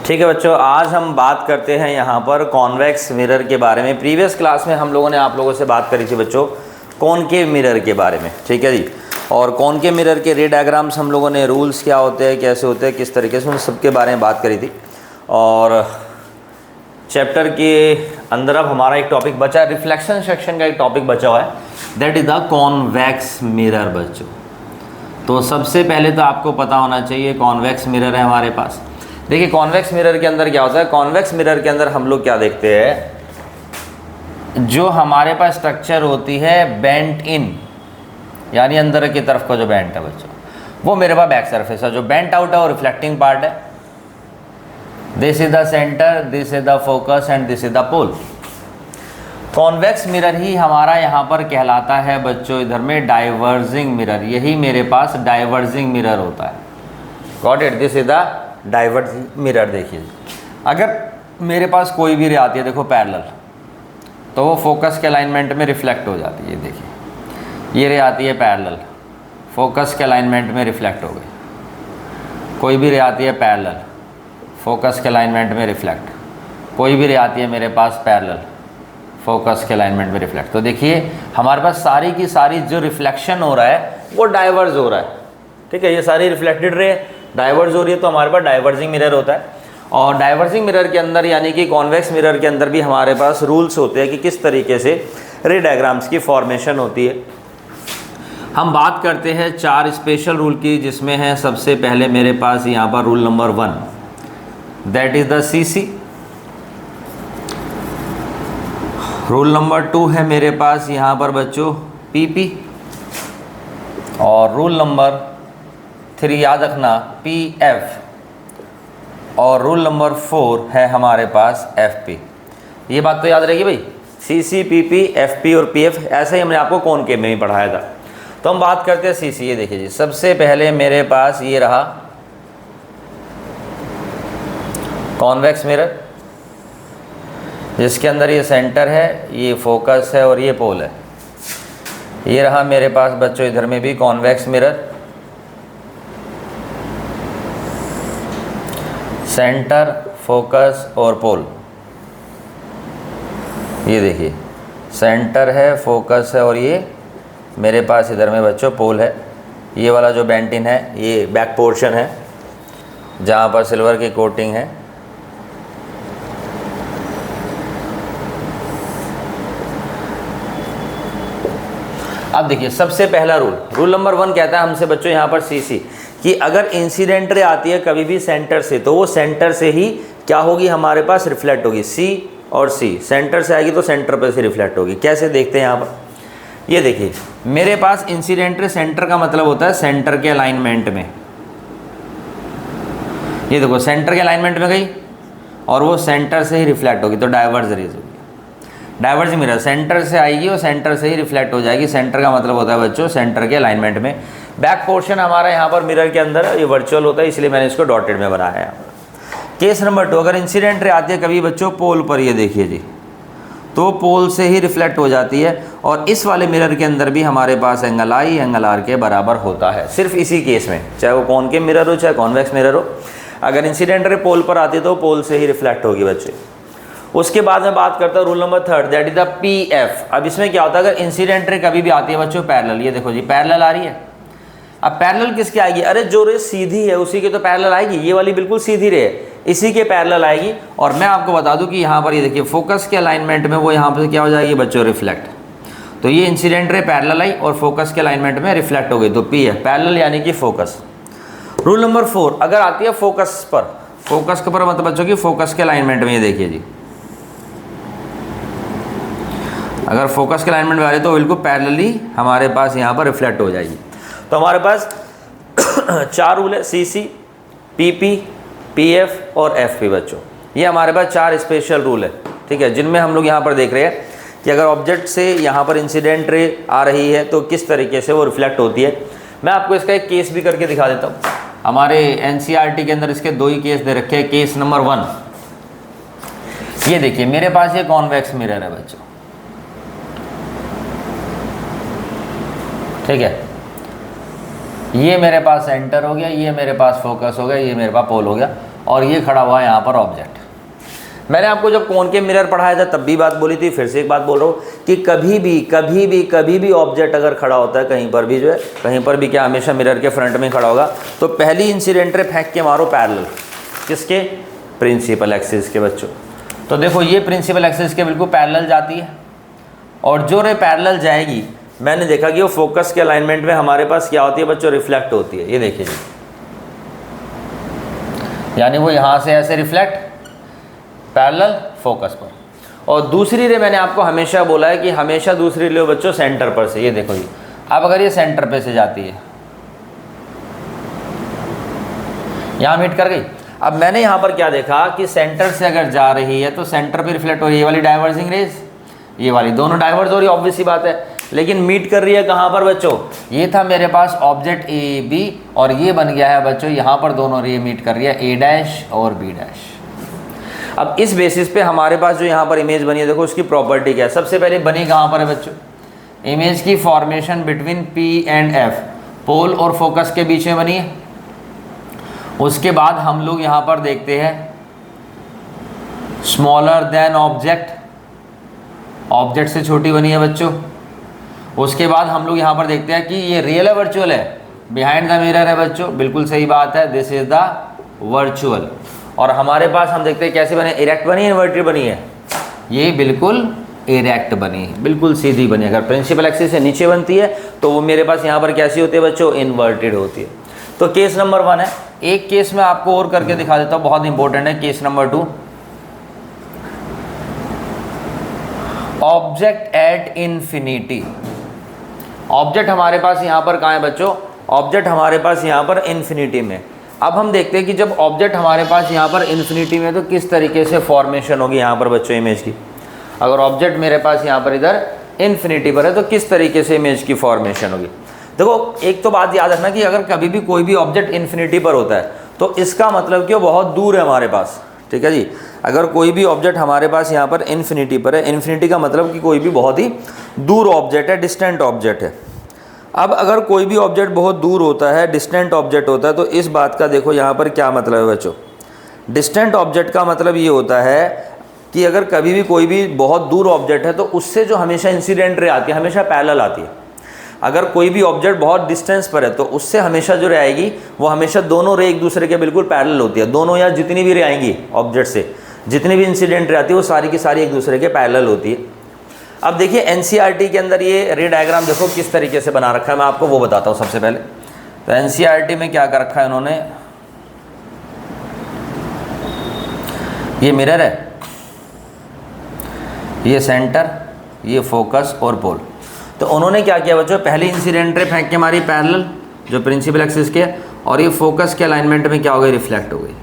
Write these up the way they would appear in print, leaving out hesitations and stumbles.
ठीक है बच्चों, आज हम बात करते हैं यहाँ पर कॉन्वेक्स मिरर के बारे में। प्रीवियस क्लास में हम लोगों ने आप लोगों से बात करी थी बच्चों कॉनकेव मिरर के बारे में, ठीक है जी। और कॉनकेव मिरर के रे डायग्राम्स हम लोगों ने, रूल्स क्या होते हैं, कैसे होते हैं, किस तरीके से, उन सब के बारे में बात करी थी। और चैप्टर के अंदर अब हमारा एक टॉपिक बचा है, रिफ्लेक्शन सेक्शन का एक टॉपिक बचा हुआ है, that is the convex mirror बच्चों। तो सबसे पहले तो आपको पता होना चाहिए कॉन्वेक्स मिरर है हमारे पास। देखिए कॉन्वेक्स मिरर के अंदर क्या होता है, कॉन्वेक्स मिरर के अंदर हम लोग क्या देखते हैं, जो हमारे पास स्ट्रक्चर होती है बेंट इन, यानी अंदर की तरफ का जो बेंट है बच्चों, वो मेरे पास बैक सरफेस है। जो बेंट आउट है वो रिफ्लेक्टिंग पार्ट है। This is the centre, this is the focus and this is the pole. Convex mirror ही हमारा यहाँ पर कहलाता है बच्चों इधर में डाइवर्जिंग मिरर। यही मेरे पास डाइवर्जिंग मिरर होता है। Got it, this is the diverging mirror. देखिए अगर मेरे पास कोई भी रे आती है, देखो पैरेलल, तो वो फोकस के अलाइनमेंट में रिफ्लेक्ट हो जाती है। देखिए ये रे आती है पैरेलल, फोकस के अलाइनमेंट में रिफ्लेक्ट हो गई। कोई भी रे आती है पैरेलल, फोकस के अलाइनमेंट में रिफ्लेक्ट। कोई भी रे आती है मेरे पास पैरेलल, फोकस के अलाइनमेंट में रिफ्लेक्ट। तो देखिए हमारे पास सारी की सारी जो रिफ्लेक्शन हो रहा है वो डाइवर्ज हो रहा है, ठीक है। ये सारी रिफ्लेक्टेड रे डाइवर्ज हो रही है, तो हमारे पास डाइवर्जिंग मिरर होता है। और डाइवर्जिंग मिरर के अंदर यानी कि कॉन्वेक्स मिरर के अंदर भी हमारे पास रूल्स होते हैं कि किस तरीके से रे डायग्राम्स की फॉर्मेशन होती है। हम बात करते हैं 4 स्पेशल रूल की, जिसमें है सबसे पहले मेरे पास यहाँ पर rule number 1, that is the CC। Rule number 2 है मेरे पास यहाँ पर बच्चों PP। और रूल नंबर 3 याद रखना PF। और रूल नंबर 4 है हमारे पास FP। ये बात तो याद रहेगी भाई, CC, PP, FP और PF। ऐसे ही हमने आपको कॉनकेव में भी पढ़ाया था। तो हम बात करते हैं CC। ये देखिए जी, सबसे पहले मेरे पास ये रहा कॉन्वेक्स मिरर, जिसके अंदर ये सेंटर है, ये फोकस है और ये पोल है। ये रहा मेरे पास बच्चों इधर में भी कॉन्वेक्स मिरर, सेंटर, फोकस और पोल। ये देखिए सेंटर है, फोकस है और ये मेरे पास इधर में बच्चों पोल है। ये वाला जो बेंटिन है ये बैक पोर्शन है जहाँ पर सिल्वर की कोटिंग है। अब देखिए सबसे पहला रूल नंबर 1 कहता है हमसे बच्चों यहाँ पर CC कि अगर इंसिडेंट रे आती है कभी भी सेंटर से, तो वो सेंटर से ही क्या होगी, हमारे पास रिफ्लेक्ट होगी। C और C सेंटर से आएगी तो सेंटर पर से रिफ्लेक्ट होगी। कैसे देखते हैं यहाँ पर, ये देखिए मेरे पास इंसिडेंट रे, सेंटर का मतलब होता है सेंटर के अलाइनमेंट में। ये देखो सेंटर के अलाइनमेंट में गई और वो सेंटर से ही रिफ्लेक्ट होगी, तो डाइवर्ज रेज होगी। डाइवर्ज मिरर सेंटर से आएगी और सेंटर से ही रिफ्लेक्ट हो जाएगी। सेंटर का मतलब होता है बच्चों सेंटर के अलाइनमेंट में। बैक पोर्शन हमारा यहाँ पर मिरर के अंदर ये वर्चुअल होता है, इसलिए मैंने इसको डॉटेड में बनाया है। केस नंबर 2, अगर इंसिडेंट रे आती है कभी बच्चों पोल पर, ये देखिए जी, तो पोल से ही रिफ्लेक्ट हो जाती है। और इस वाले मिरर के अंदर भी हमारे पास एंगल I एंगल R के बराबर होता है, सिर्फ इसी केस में, चाहे वो कॉनकेव मिरर हो चाहे कॉन्वेक्स मिरर हो। अगर इंसिडेंट रे पोल पर आती है तो पोल से ही रिफ्लेक्ट होगी बच्चे। उसके बाद में बात करता हूँ rule number 3, that is the PF। अब इसमें क्या होता है, अगर इंसिडेंट रे कभी भी आती है बच्चों पैरेलल, ये देखो जी पैरेलल आ रही है। अब पैरेलल किसकी आएगी, अरे जो रे सीधी है उसी के तो पैरेलल आएगी। ये वाली बिल्कुल सीधी रे है, इसी के पैरेलल आएगी। और मैं आपको बता दूं कि यहाँ पर ये देखिए फोकस के अलाइनमेंट में वो यहाँ पर क्या हो जाएगी बच्चों, रिफ्लेक्ट। तो ये इंसिडेंट रे पैरेलल आई और फोकस के अलाइनमेंट में रिफ्लेक्ट हो गई, तो P है पैरेलल यानी कि फोकस। रूल नंबर 4, अगर आती है फोकस पर, फोकस के ऊपर मतलब बच्चों की फोकस के अलाइनमेंट में, ये देखिए जी, अगर फोकस के अलाइनमेंट में आ रही है तो बिल्कुल पैरेलली हमारे पास यहाँ पर रिफ्लेक्ट हो जाएगी। तो हमारे पास 4 रूल है, CC, PP, PF और FP बच्चों। ये हमारे पास 4 स्पेशल रूल है, ठीक है, जिनमें हम लोग यहाँ पर देख रहे हैं कि अगर ऑब्जेक्ट से यहाँ पर इंसिडेंट रे आ रही है तो किस तरीके से वो रिफ्लेक्ट होती है। मैं आपको इसका एक केस भी करके दिखा देता हूँ। हमारे NCERT के अंदर इसके 2 ही केस दे रखे हैं। केस नंबर 1, ये देखिए मेरे पास ये कॉन्वेक्स मिरर है बच्चों, ठीक है। ये मेरे पास सेंटर हो गया, ये मेरे पास फोकस हो गया, ये मेरे पास पोल हो गया। और ये खड़ा हुआ है यहाँ पर ऑब्जेक्ट। मैंने आपको जब कॉनकेव मिरर पढ़ाया था तब भी बात बोली थी, फिर से एक बात बोल रहा हूँ कि कभी भी ऑब्जेक्ट अगर खड़ा होता है कहीं पर भी, जो है कहीं पर भी क्या, हमेशा मिरर के फ्रंट में खड़ा होगा, तो पहली इंसिडेंट रे फेंक के मारो पैरेलल, किसके, प्रिंसिपल एक्सिस के बच्चों। तो देखो ये प्रिंसिपल एक्सिस के बिल्कुल पैरेलल जाती है, और जो रे पैरेलल जाएगी मैंने देखा कि वो फोकस के अलाइनमेंट में हमारे पास क्या होती है बच्चों, रिफ्लेक्ट होती है। ये देखिए जी, यानी वो यहाँ से ऐसे रिफ्लेक्ट पैरेलल फोकस पर। और दूसरी रे मैंने आपको हमेशा बोला है कि हमेशा दूसरी रे बच्चों सेंटर पर से। ये देखो जी, अब अगर ये सेंटर पे से जाती है, यहाँ मीट कर गई। अब मैंने यहाँ पर क्या देखा कि सेंटर से अगर जा रही है तो सेंटर पे रिफ्लेक्ट हो रही है, ये वाली डाइवर्जिंग रेज, ये वाली दोनों डाइवर्ज हो रही है, ऑब्वियस सी बात है। लेकिन मीट कर रही है कहाँ पर बच्चों, ये था मेरे पास ऑब्जेक्ट ए बी, और ये बन गया है बच्चों यहाँ पर दोनों रे मीट कर रही है, ए डैश और बी डैश। अब इस बेसिस पे हमारे पास जो यहाँ पर इमेज बनी है, देखो उसकी प्रॉपर्टी क्या है। सबसे पहले बनी कहाँ पर है बच्चों, इमेज की formation between P and F, pole और फोकस के बीच में बनी है। उसके बाद हम लोग यहाँ पर देखते हैं स्मॉलर देन ऑब्जेक्ट, ऑब्जेक्ट से छोटी बनी है बच्चों। उसके बाद हम लोग यहाँ पर देखते हैं कि ये रियल है वर्चुअल है, बिहाइंड द मिरर है बच्चों, बिल्कुल सही बात है, दिस इज द वर्चुअल। और हमारे पास हम देखते हैं कैसे बने, इरेक्ट बनी है, इन्वर्टेड बनी है, ये बिल्कुल इरेक्ट बनी है, बिल्कुल सीधी बनी है। अगर प्रिंसिपल एक्सिस से नीचे बनती है तो वो मेरे पास यहाँ पर कैसी होती है बच्चों, इन्वर्टेड होती है। तो केस नंबर 1 है। एक केस में आपको और करके दिखा देता हूँ, बहुत इंपॉर्टेंट है, case number 2, object at infinity. Object हमारे पास यहाँ पर कहाँ है बच्चों, ऑब्जेक्ट हमारे पास यहाँ पर इन्फिनिटी में। अब हम देखते हैं कि जब ऑब्जेक्ट हमारे पास यहाँ पर इन्फिनिटी में तो किस तरीके से फॉर्मेशन होगी यहाँ पर बच्चों इमेज की। अगर ऑब्जेक्ट मेरे पास यहाँ पर इधर इन्फिनिटी पर है तो किस तरीके से इमेज की फॉर्मेशन होगी। देखो एक तो बात याद रखना कि अगर कभी भी कोई भी ऑब्जेक्ट इन्फिनिटी पर होता है तो इसका मतलब कि वो बहुत दूर है हमारे पास, ठीक है जी। अगर कोई भी ऑब्जेक्ट हमारे पास यहाँ पर इन्फिनिटी पर है, इन्फिनिटी का मतलब कि कोई भी बहुत ही दूर ऑब्जेक्ट है, डिस्टेंट ऑब्जेक्ट है। अब अगर कोई भी ऑब्जेक्ट बहुत दूर होता है, डिस्टेंट ऑब्जेक्ट होता है, तो इस बात का देखो यहाँ पर क्या मतलब है बच्चों। डिस्टेंट ऑब्जेक्ट का मतलब ये होता है कि अगर कभी भी कोई भी बहुत दूर ऑब्जेक्ट है तो उससे जो हमेशा इंसिडेंट रे आती है हमेशा पैरेलल आती है। अगर कोई भी ऑब्जेक्ट बहुत डिस्टेंस पर है तो उससे हमेशा जो रे आएगी वो हमेशा दोनों रे एक दूसरे के बिल्कुल पैरेलल होती है। दोनों या जितनी भी रे आएंगी ऑब्जेक्ट से, जितनी भी इंसिडेंट रे आती है वो सारी की सारी एक दूसरे के पैरेलल होती है। अब देखिए एनसीईआरटी के अंदर ये रे डायग्राम देखो किस तरीके से बना रखा है, मैं आपको वो बताता हूँ सबसे पहले। तो एनसीईआरटी में क्या कर रखा है उन्होंने, ये मिरर है, ये सेंटर, ये फोकस और पोल। तो उन्होंने क्या किया बच्चों, पहली इंसिडेंट रे फेंक के मारी पैरेलल जो प्रिंसिपल एक्सिस के, और ये फोकस के अलाइनमेंट में क्या हो गई, रिफ्लेक्ट हो गई।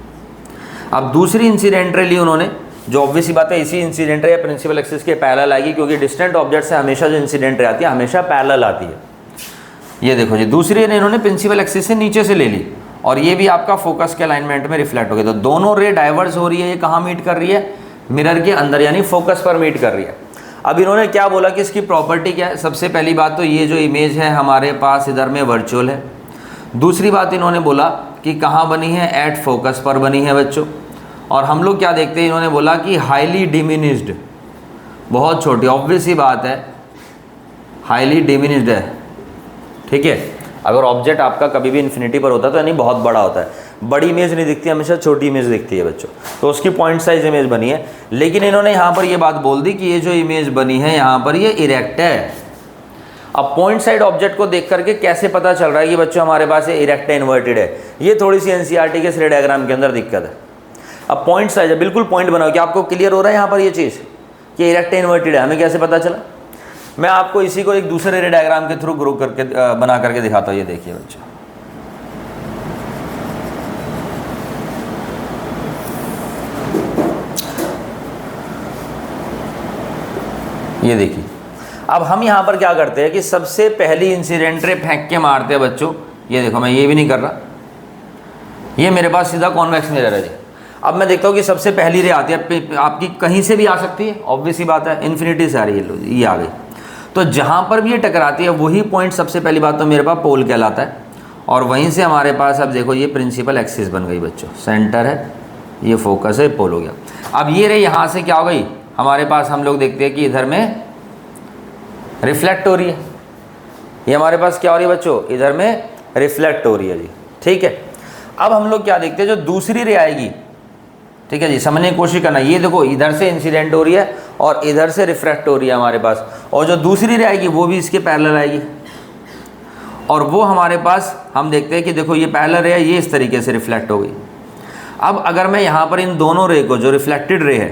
अब दूसरी इंसिडेंट रे ली उन्होंने, जो ऑब्वियस ही बात है इसी इंसिडेंट रे या प्रिंसिपल एक्सिस के पैरेलल आएगी, क्योंकि डिस्टेंट ऑब्जेक्ट से हमेशा जो इंसिडेंट रे आती है हमेशा पैरेलल आती है। ये देखो जी, दूसरी रे इन्होंने प्रिंसिपल एक्सिस से नीचे से ले ली और ये भी आपका फोकस के अलाइनमेंट में रिफ्लेक्ट हो गई। तो दोनों रे डाइवर्स हो रही है, ये कहाँ मीट कर रही है, मिरर के अंदर, यानी फोकस पर मीट कर रही है। अब इन्होंने क्या बोला कि इसकी प्रॉपर्टी क्या है। सबसे पहली बात तो ये जो इमेज है हमारे पास इधर में वर्चुअल है। दूसरी बात इन्होंने बोला कि कहाँ बनी है, एट फोकस पर बनी है बच्चों। और हम लोग क्या देखते हैं, इन्होंने बोला कि हाईली डिमिनिश्ड, बहुत छोटी, ऑब्वियस ही बात है हाईली डिमिनिश्ड है, ठीक है। अगर ऑब्जेक्ट आपका कभी भी इन्फिनिटी पर होता है तो यानी बहुत बड़ा होता है, बड़ी इमेज नहीं दिखती, हमेशा छोटी इमेज दिखती है बच्चों। तो उसकी पॉइंट साइज इमेज बनी है। लेकिन इन्होंने यहाँ पर ये बात बोल दी कि ये जो इमेज बनी है यहाँ पर ये इरेक्ट है। अब पॉइंट साइड ऑब्जेक्ट को देख करके कैसे पता चल रहा है कि बच्चों हमारे पास ये इरेक्ट है, इन्वर्टेड है, ये थोड़ी सी एनसीईआरटी के रे डायग्राम के अंदर दिक्कत है। अब पॉइंट साइज है, बिल्कुल पॉइंट बनाओ कि आपको क्लियर हो रहा है यहाँ पर ये चीज़ कि इरेक्ट है, इन्वर्टेड है, हमें कैसे पता चला। मैं आपको इसी को एक दूसरे रे डायग्राम के थ्रू ग्रो करके बना करके दिखाता हूँ। ये देखिए बच्चों, ये देखिए। अब हम यहाँ पर क्या करते हैं कि सबसे पहली इंसिडेंट रे फेंक के मारते हैं बच्चों। ये देखो, मैं ये भी नहीं कर रहा, ये मेरे पास सीधा कॉन्वेक्स मिरर है जी। अब मैं देखता हूँ कि सबसे पहली रे आती है, आपकी कहीं से भी आ सकती है, ऑब्वियस ही बात है, इन्फिनिटी से आ रही है, ये आ गई। तो जहाँ पर भी ये टकराती है वही पॉइंट सबसे पहली बात तो मेरे पास पोल कहलाता है। और वहीं से हमारे पास अब देखो ये प्रिंसिपल एक्सिस बन गई बच्चों, सेंटर है, ये फोकस है, पोल हो गया। अब ये रही, यहाँ से क्या हो गई हमारे पास, हम लोग देखते हैं कि इधर में रिफ्लेक्ट हो रही है, ये हमारे पास क्या हो रही है बच्चों, इधर में रिफ्लेक्ट हो रही है जी, ठीक है। अब हम लोग क्या देखते हैं, जो दूसरी रे आएगी, ठीक है जी, समझने की कोशिश करना। ये देखो इधर से इंसिडेंट हो रही है और इधर से रिफ्लेक्ट हो रही है हमारे पास, और जो दूसरी रे आएगी वो भी इसके पैरेलल आएगी, और वो हमारे पास हम देखते हैं कि देखो ये पैरेलल रे है, ये इस तरीके से रिफ्लेक्ट हो गई। अब अगर मैं यहाँ पर इन दोनों रे को, जो रिफ्लेक्टेड रे है,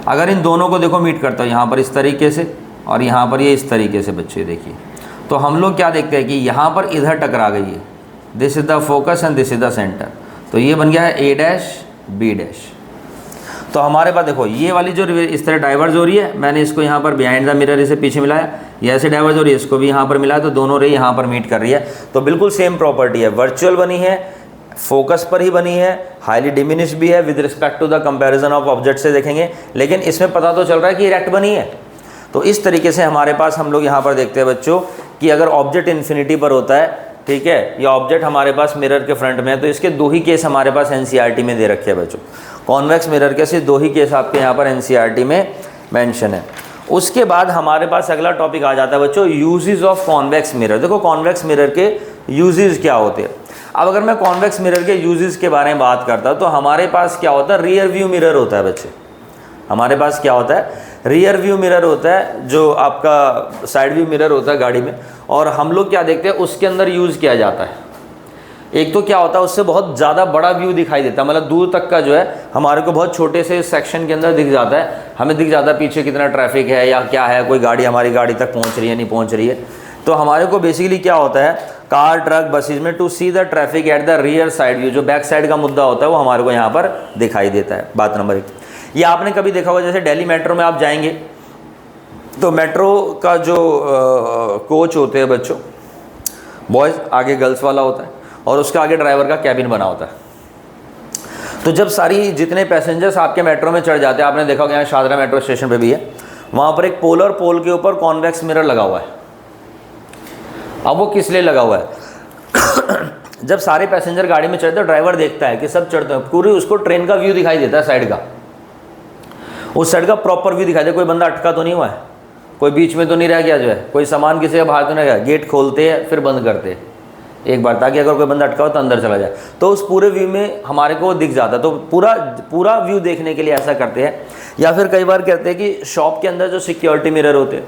अगर इन दोनों को देखो मीट करता हूँ यहाँ पर इस तरीके से और यहाँ पर ये इस तरीके से बच्चे देखिए, तो हम लोग क्या देखते हैं कि यहाँ पर इधर टकरा गई है, this is the focus and this is the centre, तो ये बन गया है ए डैश बी डैश। तो हमारे पास देखो ये वाली जो इस तरह डाइवर्ज हो रही है, मैंने इसको यहाँ पर बिहाइंड द मिरर इसे पीछे मिलाया, ये ऐसे डाइवर्ज हो रही है, इसको भी यहाँ पर मिलाया, तो दोनों रे यहाँ पर मीट कर रही है। तो बिल्कुल सेम प्रॉपर्टी है, वर्चुअल बनी है, फोकस पर ही बनी है, हाईली डिमिनिश भी है with respect to the comparison of object से देखेंगे, लेकिन इसमें पता तो चल रहा है कि इरेक्ट बनी है। तो इस तरीके से हमारे पास हम लोग यहाँ पर देखते हैं बच्चों कि अगर ऑब्जेक्ट इन्फिनिटी पर होता है, ठीक है, या ऑब्जेक्ट हमारे पास मिरर के फ्रंट में है, तो इसके दो ही केस हमारे पास एनसीईआरटी में दे रखे हैं बच्चों। कॉन्वेक्स मिरर के सिर्फ दो ही केस आपके यहाँ पर एनसीईआरटी में मेंशन है। उसके बाद हमारे पास अगला टॉपिक आ जाता है बच्चों, यूजेस ऑफ कॉन्वेक्स मिरर। देखो कॉन्वेक्स मिरर के यूजेस क्या होते हैं। अब अगर मैं कॉन्वेक्स मिरर के यूजेस के बारे में बात करता हूँ तो हमारे पास क्या होता है, रियर व्यू मिरर होता है बच्चे। हमारे पास क्या होता है, रियर व्यू मिरर होता है, जो आपका साइड व्यू मिरर होता है गाड़ी में, और हम लोग क्या देखते हैं उसके अंदर यूज़ किया जाता है। एक तो क्या होता है, उससे बहुत ज़्यादा बड़ा व्यू दिखाई देता है, मतलब दूर तक का जो है हमारे को बहुत छोटे से सेक्शन के अंदर दिख जाता है, हमें दिख जाता है पीछे कितना ट्रैफिक है या क्या है, कोई गाड़ी हमारी गाड़ी तक पहुंच रही है नहीं पहुंच रही है। तो हमारे को बेसिकली क्या होता है, कार ट्रक बसेज में to see the traffic at the rear side view, जो बैक साइड का मुद्दा होता है वो हमारे को यहाँ पर दिखाई देता है। बात नंबर 1। ये आपने कभी देखा होगा, जैसे दिल्ली मेट्रो में आप जाएंगे तो मेट्रो का जो कोच होते हैं बच्चों, बॉयज़ आगे गर्ल्स वाला होता है और उसका आगे ड्राइवर का कैबिन बना होता है। तो जब सारी जितने पैसेंजर्स आपके मेट्रो में चढ़ जाते हैं, आपने देखा होगा यहाँ शादरा मेट्रो स्टेशन पे भी है, वहाँ पर एक पोल और पोल के ऊपर कॉन्वेक्स मिरर लगा हुआ है। अब वो किस लिए लगा हुआ है जब सारे पैसेंजर गाड़ी में चढ़ते हैं, ड्राइवर देखता है कि सब चढ़ते हैं, पूरी उसको ट्रेन का व्यू दिखाई देता है, साइड का, उस साइड का प्रॉपर व्यू दिखाई देता है, कोई बंदा अटका तो नहीं हुआ है, कोई बीच में तो नहीं रह गया, जो है कोई सामान किसी का बाहर तो नहीं गया। गेट खोलते हैं फिर बंद करते हैं एक बार, ताकि अगर कोई बंदा अटका हो तो अंदर चला जाए, तो उस पूरे व्यू में हमारे को दिख जाता है। तो पूरा व्यू देखने के लिए ऐसा करते हैं। या फिर कई बार कहते हैं कि शॉप के अंदर जो सिक्योरिटी मिरर होते हैं,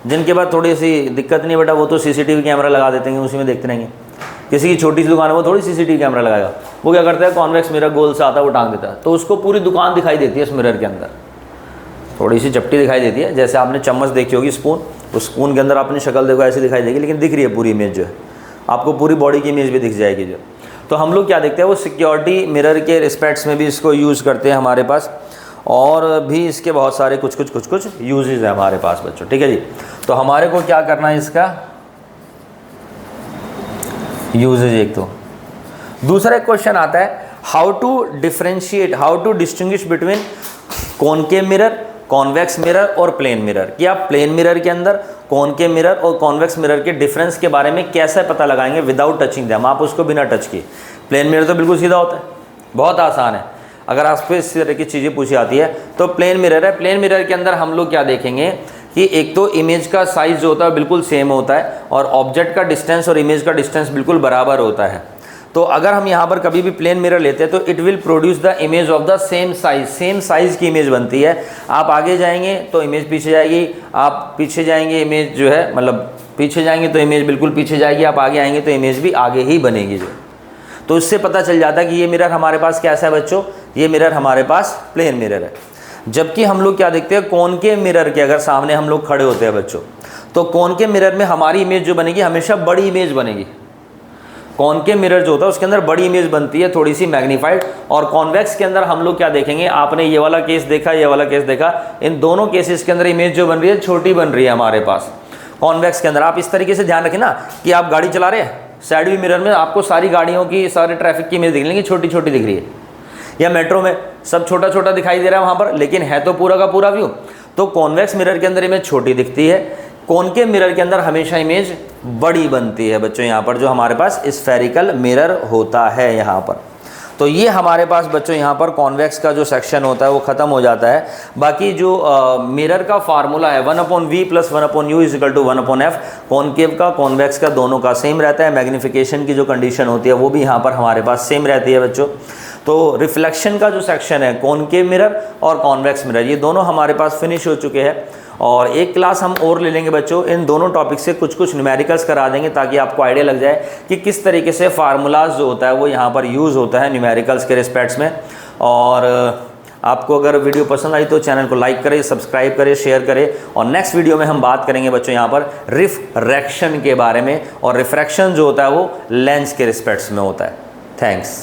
जिनके बाद थोड़ी सी दिक्कत नहीं बेटा, वो तो सीसीटीवी कैमरा लगा देते हैं, उसी में देखते रहेंगे। किसी की छोटी सी दुकान है, वो थोड़ी सीसीटीवी कैमरा लगाएगा, वो क्या करता है, कॉन्वेक्स मिरर गोल से आता है वो टांग देता है, तो उसको पूरी दुकान दिखाई देती है इस मिरर के अंदर, थोड़ी सी चपटी दिखाई देती है। जैसे आपने चम्मच देखी होगी, स्पून, उस स्पून के अंदर अपनी शक्ल देखो ऐसी दिखाई देगी, लेकिन दिख रही है पूरी इमेज, जो है आपको पूरी बॉडी की इमेज भी दिख जाएगी जो। तो हम लोग क्या देखते हैं, वो सिक्योरिटी मिरर के रिस्पेक्ट्स में भी इसको यूज़ करते हैं हमारे पास, और भी इसके बहुत सारे कुछ यूजेस है हमारे पास बच्चों, ठीक है जी। तो हमारे को क्या करना है, इसका यूजेज एक। तो दूसरा एक क्वेश्चन आता है, how to differentiate, how to distinguish between concave mirror, convex mirror और प्लेन मिरर, कि आप प्लेन मिरर के अंदर कॉनकेव मिरर और कॉन्वेक्स मिरर के डिफरेंस के बारे में कैसे पता लगाएंगे विदाउट टचिंग देम, आप उसको बिना टच किए। प्लेन मिरर तो बिल्कुल सीधा होता है, बहुत आसान है, अगर आपको इस तरह की चीज़ें पूछी आती है तो प्लेन मिरर है। प्लेन मिरर के अंदर हम लोग क्या देखेंगे कि एक तो इमेज का साइज़ जो होता है बिल्कुल सेम होता है, और ऑब्जेक्ट का डिस्टेंस और इमेज का डिस्टेंस बिल्कुल बराबर होता है। तो अगर हम यहाँ पर कभी भी प्लेन मिरर लेते हैं तो it will produce the image of the same size की इमेज बनती है। आप आगे जाएंगे तो इमेज पीछे जाएगी, आप पीछे जाएंगे इमेज जो है, मतलब पीछे जाएंगे तो इमेज बिल्कुल पीछे जाएगी, आप आगे आएंगे तो इमेज भी आगे ही बनेगी जो। तो इससे पता चल जाता है कि ये मिरर हमारे पास कैसा है बच्चों, ये मिरर हमारे पास प्लेन मिरर है। जबकि हम लोग क्या देखते हैं, कॉनकेव मिरर के अगर सामने हम लोग खड़े होते हैं बच्चों, तो कॉनकेव मिरर में हमारी इमेज जो बनेगी हमेशा बड़ी इमेज बनेगी। कॉनकेव मिरर जो होता है उसके अंदर बड़ी इमेज बनती है, थोड़ी सी मैग्नीफाइड। और कॉन्वेक्स के अंदर हम लोग क्या देखेंगे, आपने ये वाला केस देखा, ये वाला केस देखा, इन दोनों केसेस के अंदर इमेज जो बन रही है छोटी बन रही है हमारे पास। कॉन्वेक्स के अंदर आप इस तरीके से ध्यान रखें ना कि आप गाड़ी चला रहे हैं, साइड व्यू मिरर में आपको सारी गाड़ियों की, सारे ट्रैफिक की इमेज दिख लेंगी, छोटी छोटी दिख रही है, या मेट्रो में सब छोटा छोटा दिखाई दे रहा है वहाँ पर, लेकिन है तो पूरा का पूरा व्यू। तो कॉन्वेक्स मिरर के अंदर इमेज छोटी दिखती है, कॉनकेव मिरर के अंदर हमेशा इमेज बड़ी बनती है बच्चों, यहाँ पर जो हमारे पास स्फेरिकल मिरर होता है यहाँ पर। तो ये हमारे पास बच्चों यहाँ पर कॉन्वेक्स का जो सेक्शन होता है वो ख़त्म हो जाता है। बाकी जो मिरर का फार्मूला है 1/v + 1/u = 1/f, कॉनकेव का कॉन्वेक्स का दोनों का सेम रहता है। मैग्नीफिकेशन की जो कंडीशन होती है वो भी यहाँ पर हमारे पास सेम रहती है बच्चों। तो रिफ्लेक्शन का जो सेक्शन है कॉनकेव मिरर और कॉन्वेक्स मिरर, ये दोनों हमारे पास फिनिश हो चुके हैं। और एक क्लास हम और ले लेंगे बच्चों, इन दोनों टॉपिक से कुछ कुछ न्यूमेरिकल्स करा देंगे ताकि आपको आइडिया लग जाए कि किस तरीके से फार्मूलाज जो होता है वो यहाँ पर यूज़ होता है न्यूमेरिकल्स के रिस्पेक्ट्स में। और आपको अगर वीडियो पसंद आई तो चैनल को लाइक करें, सब्सक्राइब करें, शेयर करें। और नेक्स्ट वीडियो में हम बात करेंगे बच्चों यहाँ पर रिफ्रैक्शन के बारे में, और रिफ्रैक्शन जो होता है वो लेंस के रिस्पेक्ट्स में होता है। थैंक्स।